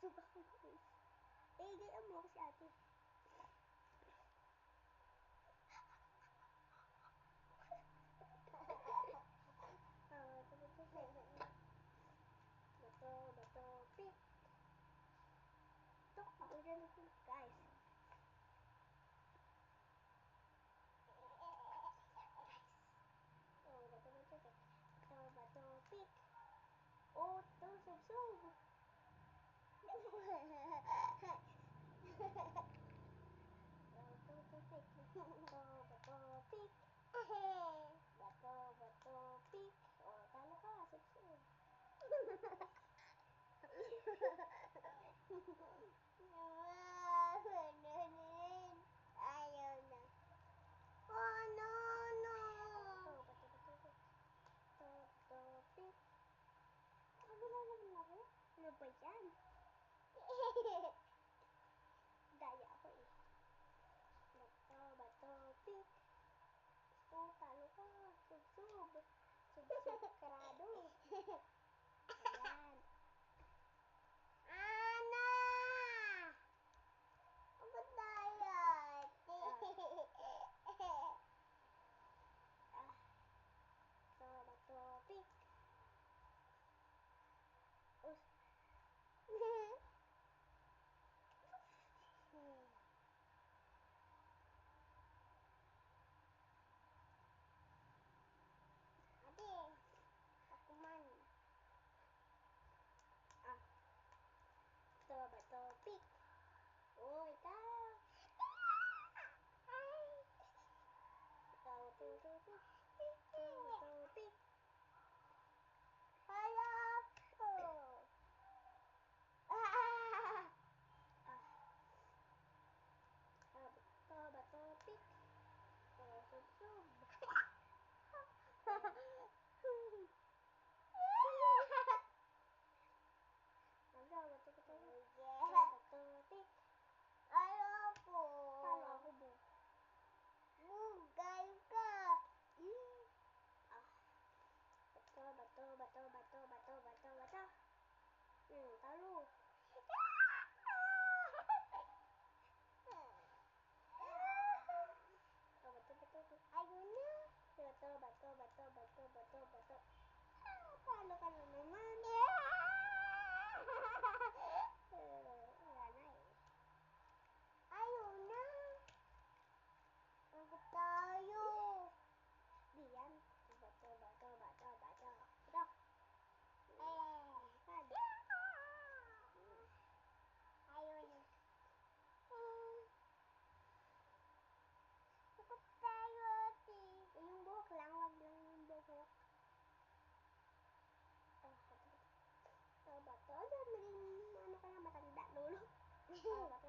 Suga ko guys. Gaya mo ako si ate. Bato, pick. Tok, ako dyan na guys. Bato, pick. Oh, to, sub. Bato, pick. Bato, pick. Oh, talo ka, sub. Ayaw na. Oh, no. Bato, pick. Kabila naman ako. Ano ba yan? Daya ako eh. Bato, pick. Oh, talo ka. Sub. Karado. Ayan. Ana! Ang dayat. Bato, pick. Ate, ako man. Bato, pick. Oh, ikaw. Bato, pick. Harap ko. Bato, pick. Oh, sub. Bato, pick. Ayaw ko. Talo ako, bu. Bugal ka. Bato. Talo. Bato. Ayaw na. Bato. Talo ka na naman. Wala na eh. Ayaw na. Pagod tayo. Diyan. Bato. Ayaw na. Pagod tayo, ate. Yung buhok lang. Wag lang yung buhok. Bato. Dyan, maging ano ka na matanda, lolo. Bato.